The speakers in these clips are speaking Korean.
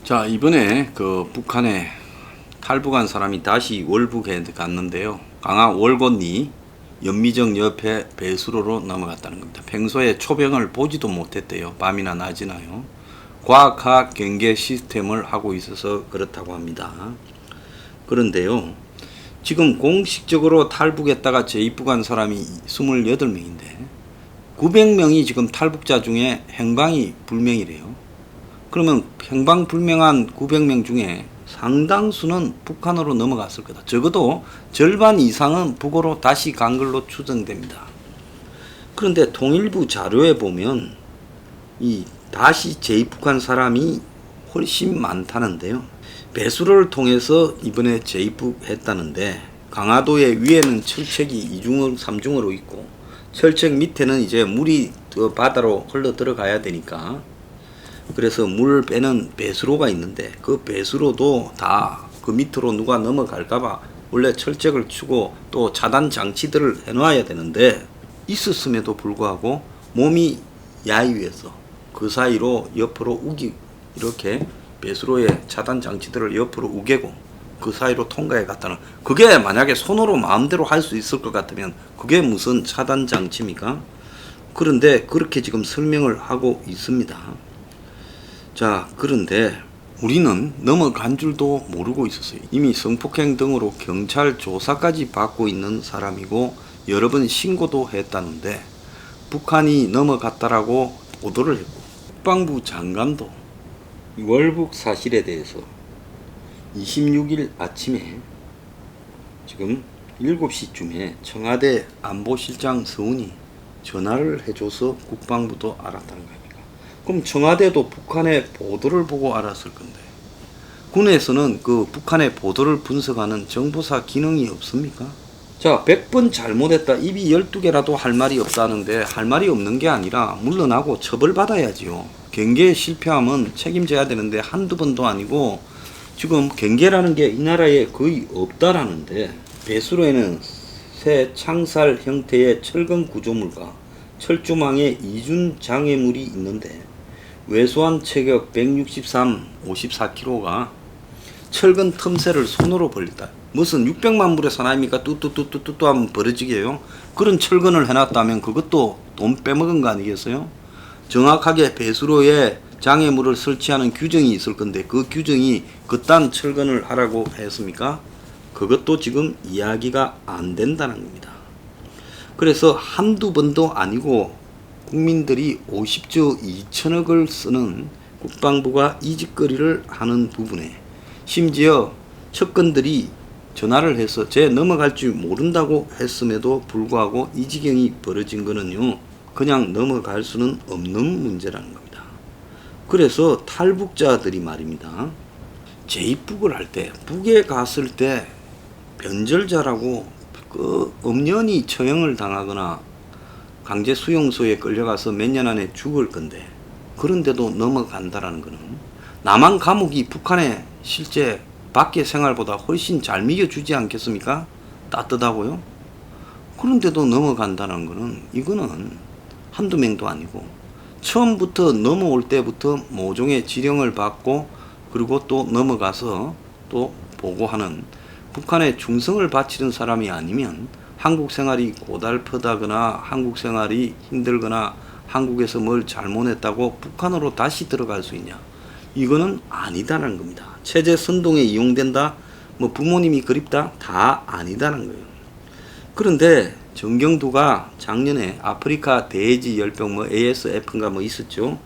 자, 이번에 그 북한에 탈북한 사람이 다시 월북에 갔는데요. 강화 월곶리 연미정 옆에 배수로로 넘어갔다는 겁니다. 평소에 초병을 보지도 못했대요. 밤이나 낮이나요. 과학화 경계 시스템을 하고 있어서 그렇다고 합니다. 그런데요, 지금 공식적으로 탈북했다가 재입북한 사람이 28명인데 900명이 지금 탈북자 중에 행방이 불명이래요. 그러면 행방불명한 900명 중에 상당수는 북한으로 넘어갔을 거다. 적어도 절반 이상은 북으로 다시 간 걸로 추정됩니다. 그런데 통일부 자료에 보면 이 다시 재입북한 사람이 훨씬 많다는데요. 배수로를 통해서 이번에 재입북했다는데 강화도의 위에는 철책이 2중으로 3중으로 있고 철책 밑에는 이제 물이 바다로 흘러 들어가야 되니까 그래서 물을 빼는 배수로가 있는데 그 배수로도 다 그 밑으로 누가 넘어갈까봐 원래 철책을 치고 또 차단 장치들을 해놔야 되는데 있었음에도 불구하고 몸이 야유해서 그 사이로 옆으로 이렇게 배수로의 차단 장치들을 옆으로 우개고 그 사이로 통과해 갔다는, 그게 만약에 손으로 마음대로 할 수 있을 것 같으면 그게 무슨 차단 장치입니까? 그런데 그렇게 지금 설명을 하고 있습니다. 자, 그런데 우리는 넘어간 줄도 모르고 있었어요. 이미 성폭행 등으로 경찰 조사까지 받고 있는 사람이고 여러 번 신고도 했다는데 북한이 넘어갔다라고 보도를 했고 국방부 장관도 월북 사실에 대해서 26일 아침에 지금 7시쯤에 청와대 안보실장 서훈이 전화를 해줘서 국방부도 알았다는 거예요. 그럼 청와대도 북한의 보도를 보고 알았을 건데 군에서는 그 북한의 보도를 분석하는 정보사 기능이 없습니까? 자, 100번 잘못했다 입이 12개라도 할 말이 없다는데 할 말이 없는 게 아니라 물러나고 처벌받아야지요. 경계에 실패하면 책임져야 되는데 한두 번도 아니고 지금 경계라는 게 이 나라에 거의 없다라는데 배수로에는 새 창살 형태의 철근 구조물과 철조망에 이중 장애물이 있는데 외소한 체격 163, 54kg가 철근 틈새를 손으로 벌렸다. 무슨 600만 불의 사나이입니까? 뚜뚜뚜뚜뚜 하면 벌어지게요. 그런 철근을 해놨다면 그것도 돈 빼먹은 거 아니겠어요? 정확하게 배수로에 장애물을 설치하는 규정이 있을 건데 그 규정이 그딴 철근을 하라고 했습니까? 그것도 지금 이야기가 안 된다는 겁니다. 그래서 한두 번도 아니고 국민들이 50조 2천억을 쓰는 국방부가 이직거리를 하는 부분에 심지어 측근들이 전화를 해서 쟤 넘어갈 줄 모른다고 했음에도 불구하고 이 지경이 벌어진 거는요, 그냥 넘어갈 수는 없는 문제라는 겁니다. 그래서 탈북자들이 말입니다, 재입북을 할 때 북에 갔을 때 변절자라고 그 엄연히 처형을 당하거나 강제 수용소에 끌려가서 몇 년 안에 죽을 건데 그런데도 넘어간다라는 거는 남한 감옥이 북한에 실제 밖의 생활보다 훨씬 잘 먹여주지 않겠습니까? 따뜻하고요. 그런데도 넘어간다는 거는 이거는 한두 명도 아니고 처음부터 넘어올 때부터 모종의 지령을 받고 그리고 또 넘어가서 또 보고하는 북한에 충성을 바치는 사람이 아니면 한국 생활이 고달프다거나 한국 생활이 힘들거나 한국에서 뭘 잘못했다고 북한으로 다시 들어갈 수 있냐? 이거는 아니다라는 겁니다. 체제 선동에 이용된다? 뭐 부모님이 그립다? 다 아니다라는 거예요. 그런데 정경두가 작년에 아프리카 돼지 열병 뭐 ASF인가 뭐 있었죠.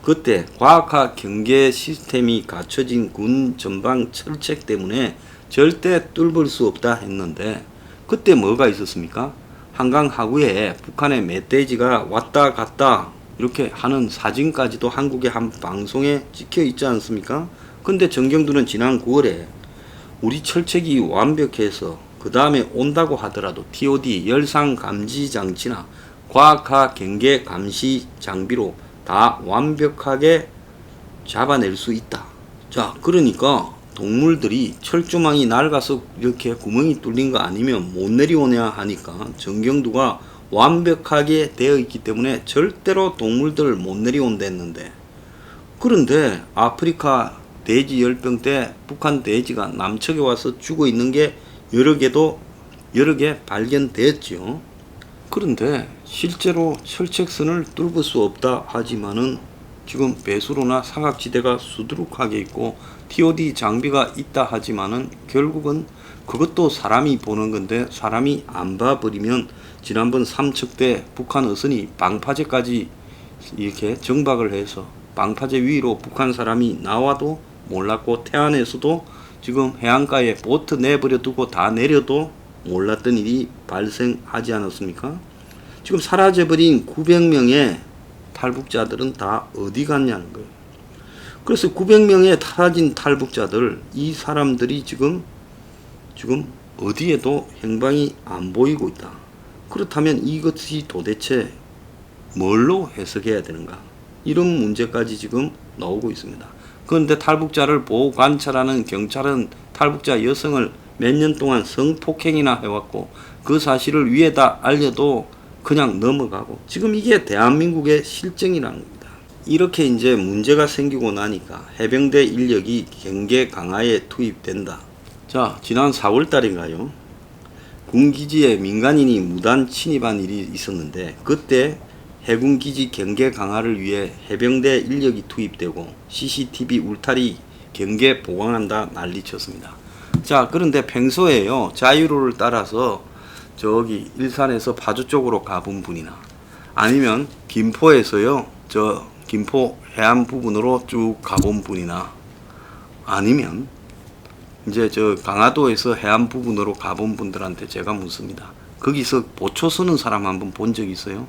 그때 과학화 경계 시스템이 갖춰진 군 전방 철책 때문에 절대 뚫을 수 없다 했는데 그때 뭐가 있었습니까? 한강 하구에 북한의 멧돼지가 왔다 갔다 이렇게 하는 사진까지도 한국의 한 방송에 찍혀 있지 않습니까? 근데 정경두는 지난 9월에 우리 철책이 완벽해서 그 다음에 온다고 하더라도 TOD 열상 감지 장치나 과학화 경계 감시 장비로 다 완벽하게 잡아낼 수 있다. 자, 그러니까 동물들이 철조망이 낡아서 이렇게 구멍이 뚫린 거 아니면 못 내려오냐 하니까 정경두가 완벽하게 되어 있기 때문에 절대로 동물들 못 내려온다 했는데, 그런데 아프리카 돼지 열병 때 북한 돼지가 남측에 와서 죽어 있는 게 여러 개 발견됐죠. 그런데 실제로 철책선을 뚫을 수 없다 하지만은 지금 배수로나 사각지대가 수두룩하게 있고 TOD 장비가 있다 하지만은 결국은 그것도 사람이 보는 건데 사람이 안 봐버리면 지난번 삼척 때 북한 어선이 방파제까지 이렇게 정박을 해서 방파제 위로 북한 사람이 나와도 몰랐고 태안에서도 지금 해안가에 보트 내버려 두고 다 내려도 몰랐던 일이 발생하지 않았습니까? 지금 사라져버린 900명의 탈북자들은 다 어디 갔냐는 거예요. 그래서 900명의 사라진 탈북자들, 이 사람들이 지금 어디에도 행방이 안 보이고 있다. 그렇다면 이것이 도대체 뭘로 해석해야 되는가? 이런 문제까지 지금 나오고 있습니다. 그런데 탈북자를 보호 관찰하는 경찰은 탈북자 여성을 몇 년 동안 성폭행이나 해왔고 그 사실을 위에다 알려도 그냥 넘어가고 지금 이게 대한민국의 실정이라는 겁니다. 이렇게 이제 문제가 생기고 나니까 해병대 인력이 경계 강화에 투입된다. 자, 지난 4월 달인가요? 군기지에 민간인이 무단 침입한 일이 있었는데 그때 해군기지 경계 강화를 위해 해병대 인력이 투입되고 CCTV 울타리 경계 보강한다 난리쳤습니다. 자, 그런데 평소에요 자유로를 따라서 저기 일산에서 파주 쪽으로 가본 분이나 아니면 김포에서요 저 김포 해안 부분으로 쭉 가본 분이나 아니면 이제 저 강화도에서 해안 부분으로 가본 분들한테 제가 묻습니다. 거기서 보초 서는 사람 한번 본 적 있어요?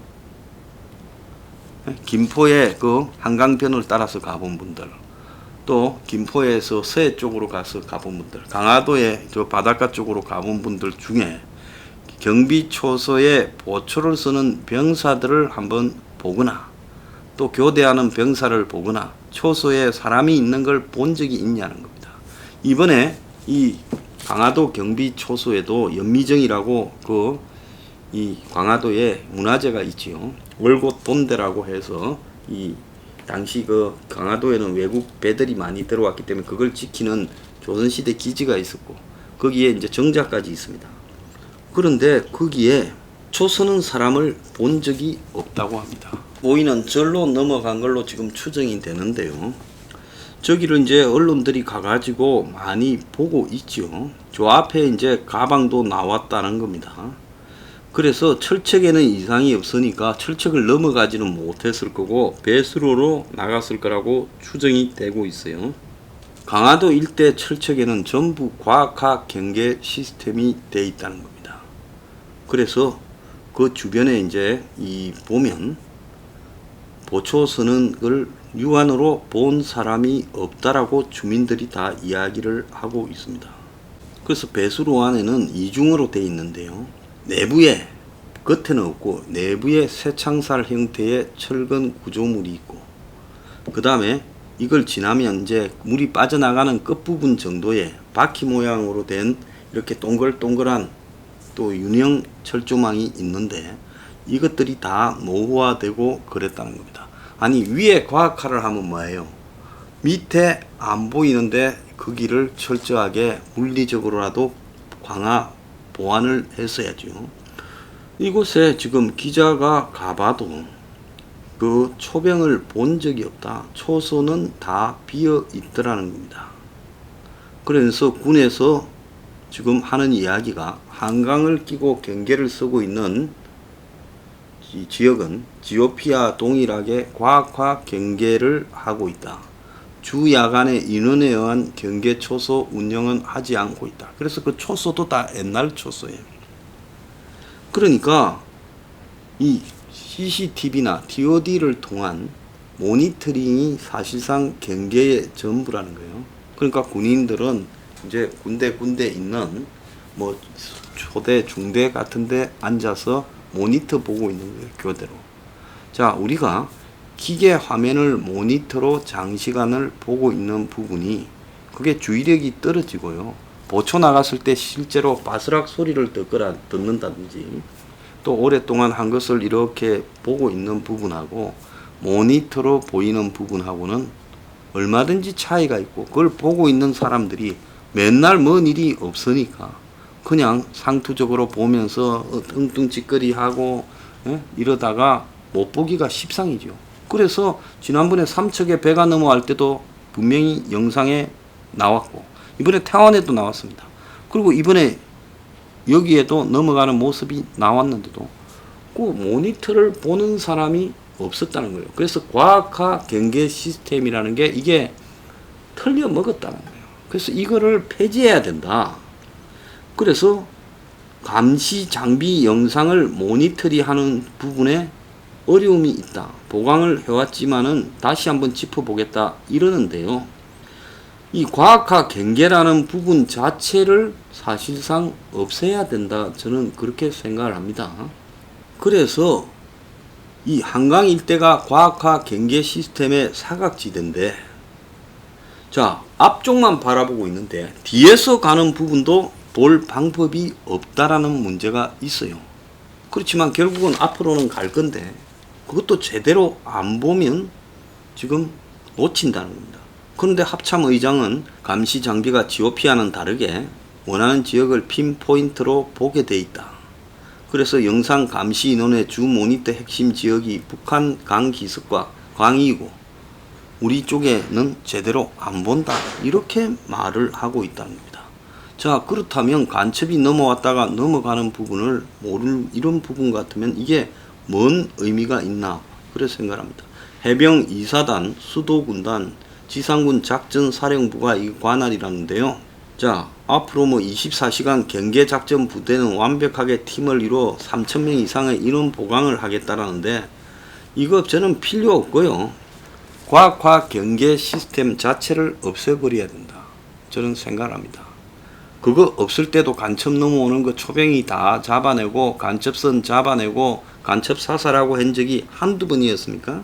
김포의 그 한강변을 따라서 가본 분들, 또 김포에서 서해 쪽으로 가서 가본 분들, 강화도의 저 바닷가 쪽으로 가본 분들 중에 경비초소에 보초를 쓰는 병사들을 한번 보거나 또 교대하는 병사를 보거나 초소에 사람이 있는 걸 본 적이 있냐는 겁니다. 이번에 이 강화도 경비초소에도 연미정이라고 이 강화도에 문화재가 있지요. 월곶 본대라고 해서 이 당시 그 강화도에는 외국 배들이 많이 들어왔기 때문에 그걸 지키는 조선시대 기지가 있었고 거기에 이제 정자까지 있습니다. 그런데 거기에 초 서는 사람을 본 적이 없다고 합니다. 보이는 절로 넘어간 걸로 지금 추정이 되는데요. 저기를 이제 언론들이 가가지고 많이 보고 있죠. 저 앞에 이제 가방도 나왔다는 겁니다. 그래서 철책에는 이상이 없으니까 철책을 넘어가지는 못했을 거고 배수로로 나갔을 거라고 추정이 되고 있어요. 강화도 일대 철책에는 전부 과학화 경계 시스템이 되어 있다는 겁니다. 그래서 그 주변에 이제 이 보면 보초 서는 걸 육안으로 본 사람이 없다라고 주민들이 다 이야기를 하고 있습니다. 그래서 배수로 안에는 이중으로 되어 있는데요. 내부에 겉에는 없고 내부에 쇠창살 형태의 철근 구조물이 있고 그 다음에 이걸 지나면 이제 물이 빠져나가는 끝부분 정도의 바퀴 모양으로 된 이렇게 동글동글한 또 유령 철조망이 있는데 이것들이 다 노후화되고 그랬다는 겁니다. 아니 위에 과학화를 하면 뭐예요? 밑에 안 보이는데 거기를 철저하게 물리적으로라도 강화 보완을 했어야죠. 이곳에 지금 기자가 가봐도 그 초병을 본 적이 없다. 초소는 다 비어 있더라는 겁니다. 그래서 군에서 지금 하는 이야기가 한강을 끼고 경계를 쓰고 있는 이 지역은 지오피아 동일하게 과학화 경계를 하고 있다. 주 야간의 인원에 의한 경계 초소 운영은 하지 않고 있다. 그래서 그 초소도 다 옛날 초소예요. 그러니까 이 CCTV나 TOD를 통한 모니터링이 사실상 경계의 전부라는 거예요. 그러니까 군인들은 이제 군데 있는 뭐 초대 중대 같은데 앉아서 모니터 보고 있는 거예요. 교대로. 자, 우리가 기계 화면을 모니터로 장시간을 보고 있는 부분이 그게 주의력이 떨어지고요. 보초 나갔을 때 실제로 바스락 소리를 듣는다든지 또 오랫동안 한 것을 이렇게 보고 있는 부분하고 모니터로 보이는 부분하고는 얼마든지 차이가 있고, 그걸 보고 있는 사람들이 맨날 뭔 일이 없으니까 그냥 상투적으로 보면서 뚱뚱짓거리하고 이러다가 못 보기가 십상이죠. 그래서 지난번에 삼척에 배가 넘어갈 때도 분명히 영상에 나왔고, 이번에 태안에도 나왔습니다. 그리고 이번에 여기에도 넘어가는 모습이 나왔는데도 그 모니터를 보는 사람이 없었다는 거예요. 그래서 과학화 경계 시스템이라는 게 이게 틀려 먹었다는 거예요. 그래서 이거를 폐지해야 된다. 그래서 감시 장비 영상을 모니터링하는 부분에 어려움이 있다. 보강을 해왔지만은 다시 한번 짚어보겠다 이러는데요. 이 과학화 경계라는 부분 자체를 사실상 없애야 된다. 저는 그렇게 생각을 합니다. 그래서 이 한강 일대가 과학화 경계 시스템의 사각지대인데, 자, 앞쪽만 바라보고 있는데 뒤에서 가는 부분도 볼 방법이 없다라는 문제가 있어요. 그렇지만 결국은 앞으로는 갈 건데 그것도 제대로 안 보면 지금 놓친다는 겁니다. 그런데 합참의장은 감시 장비가 GOP와는 다르게 원하는 지역을 핀포인트로 보게 돼 있다. 그래서 영상 감시 인원의 주 모니터 핵심 지역이 북한 강기슭과 광이고 우리 쪽에는 제대로 안 본다. 이렇게 말을 하고 있다는 겁니다. 자, 그렇다면 간첩이 넘어왔다가 넘어가는 부분을 모르는 이런 부분 같으면 이게 뭔 의미가 있나 그래 생각합니다. 해병 2사단 수도군단 지상군 작전사령부가 이 관할이라는데요. 자, 앞으로 24시간 경계작전 부대는 완벽하게 팀을 이루어 3,000명 이상의 인원 보강을 하겠다라는데, 이거 저는 필요 없고요. 과학화 경계 시스템 자체를 없애버려야 된다. 저는 생각합니다. 그거 없을 때도 간첩 넘어오는 거 초병이 다 잡아내고 간첩선 잡아내고 간첩 사살하고 한 적이 한두 번이었습니까?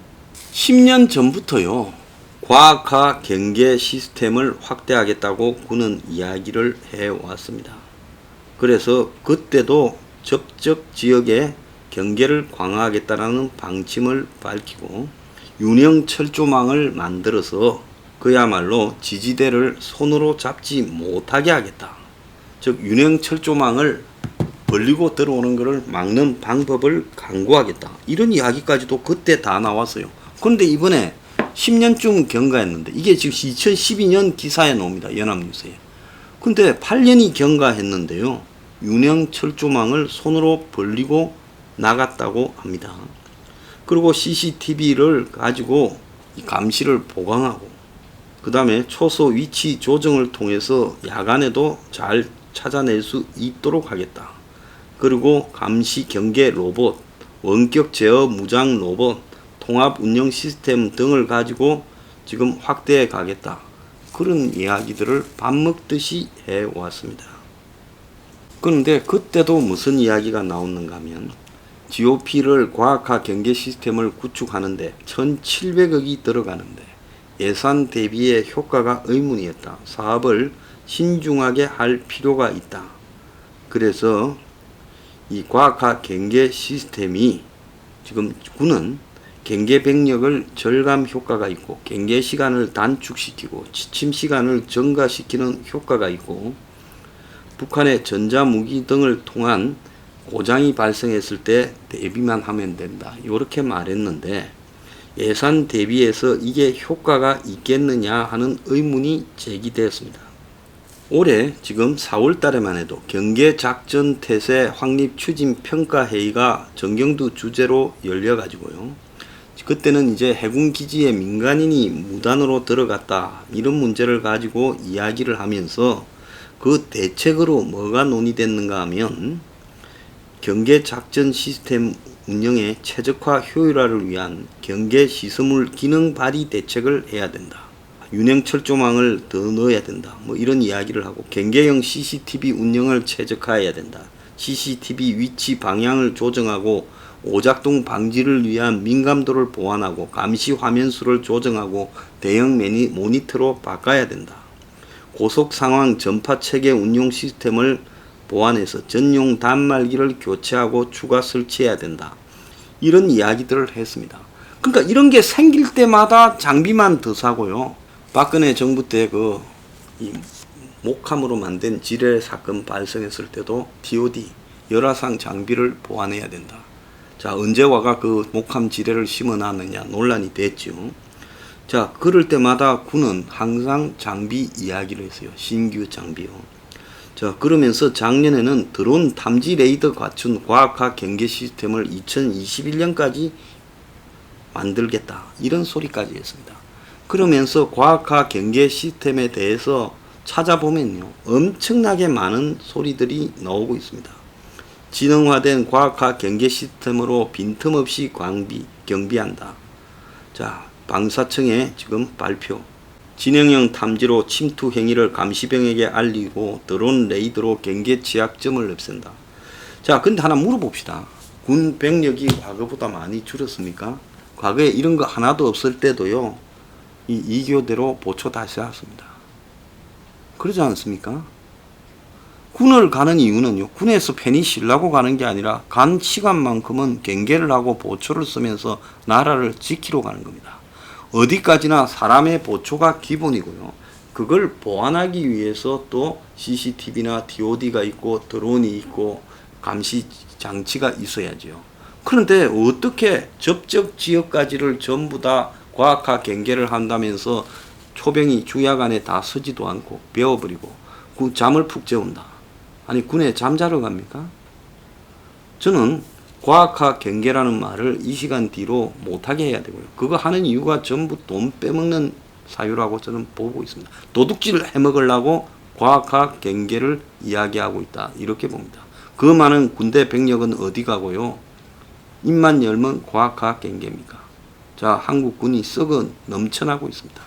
10년 전부터요. 과학화 경계 시스템을 확대하겠다고 군은 이야기를 해왔습니다. 그래서 그때도 접적 지역에 경계를 강화하겠다는 방침을 밝히고 윤형 철조망을 만들어서 그야말로 지지대를 손으로 잡지 못하게 하겠다. 즉 윤형 철조망을 벌리고 들어오는 것을 막는 방법을 강구하겠다. 이런 이야기까지도 그때 다 나왔어요. 그런데 이번에 10년쯤 경과했는데 이게 지금 2012년 기사에 나옵니다. 연합뉴스에. 근데 8년이 경과했는데요. 윤형 철조망을 손으로 벌리고 나갔다고 합니다. 그리고 CCTV를 가지고 감시를 보강하고 그 다음에 초소 위치 조정을 통해서 야간에도 잘 찾아낼 수 있도록 하겠다. 그리고 감시 경계 로봇, 원격 제어 무장 로봇, 통합 운영 시스템 등을 가지고 지금 확대해 가겠다. 그런 이야기들을 밥 먹듯이 해왔습니다. 그런데 그때도 무슨 이야기가 나오는가 하면 GOP를 과학화 경계 시스템을 구축하는데 1,700억이 들어가는데 예산 대비의 효과가 의문이었다. 사업을 신중하게 할 필요가 있다. 그래서 이 과학화 경계 시스템이 지금 군은 경계 병력을 절감 효과가 있고 경계 시간을 단축시키고 지침 시간을 증가시키는 효과가 있고 북한의 전자무기 등을 통한 고장이 발생했을 때 대비만 하면 된다. 이렇게 말했는데 예산 대비해서 이게 효과가 있겠느냐 하는 의문이 제기되었습니다. 올해 지금 4월 달에만 해도 경계작전태세 확립 추진 평가회의가 정경두 주재로 열려가지고요. 그때는 이제 해군기지에 민간인이 무단으로 들어갔다. 이런 문제를 가지고 이야기를 하면서 그 대책으로 뭐가 논의됐는가 하면 경계작전 시스템 운영의 최적화 효율화를 위한 경계 시스물 기능 발휘 대책을 해야 된다. 윤형 철조망을 더 넣어야 된다. 뭐 이런 이야기를 하고 경계형 CCTV 운영을 최적화해야 된다. CCTV 위치 방향을 조정하고 오작동 방지를 위한 민감도를 보완하고 감시 화면 수를 조정하고 대형 모니터로 바꿔야 된다. 고속 상황 전파 체계 운용 시스템을 보완해서 전용 단말기를 교체하고 추가 설치해야 된다. 이런 이야기들을 했습니다. 그러니까 이런 게 생길 때마다 장비만 더 사고요. 박근혜 정부 때 이 목함으로 만든 지뢰 사건 발생했을 때도 TOD 열화상 장비를 보완해야 된다. 자, 언제와가 그 목함 지뢰를 심어놨느냐 논란이 됐죠. 자, 그럴 때마다 군은 항상 장비 이야기를 했어요. 신규 장비요. 자, 그러면서 작년에는 드론 탐지 레이더 갖춘 과학화 경계 시스템을 2021년까지 만들겠다, 이런 소리까지 했습니다. 그러면서 과학화 경계 시스템에 대해서 찾아보면요, 엄청나게 많은 소리들이 나오고 있습니다. 지능화된 과학화 경계 시스템으로 빈틈없이 경비한다. 자, 방사청의 지금 발표. 지능형 탐지로 침투 행위를 감시병에게 알리고 드론 레이더로 경계 취약점을 없앤다. 자, 근데 하나 물어봅시다. 군 병력이 과거보다 많이 줄었습니까? 과거에 이런 거 하나도 없을 때도요, 이 2교대로 보초 다시 왔습니다. 그러지 않습니까? 군을 가는 이유는요, 군에서 편히 쉬려고 가는 게 아니라 간 시간만큼은 경계를 하고 보초를 쓰면서 나라를 지키러 가는 겁니다. 어디까지나 사람의 보초가 기본이고요. 그걸 보완하기 위해서 또 CCTV나 TOD가 있고 드론이 있고 감시 장치가 있어야죠. 그런데 어떻게 접촉 지역까지를 전부 다 과학화 경계를 한다면서 초병이 주약 안에 다 서지도 않고 베어버리고 잠을 푹 재운다. 아니, 군에 잠자러 갑니까? 저는 과학화 경계라는 말을 이 시간 뒤로 못하게 해야 되고요. 그거 하는 이유가 전부 돈 빼먹는 사유라고 저는 보고 있습니다. 도둑질을 해먹으려고 과학화 경계를 이야기하고 있다, 이렇게 봅니다. 그 많은 군대 병력은 어디 가고요? 입만 열면 과학화 경계입니까? 자, 한국 군이 썩어 넘쳐나고 있습니다.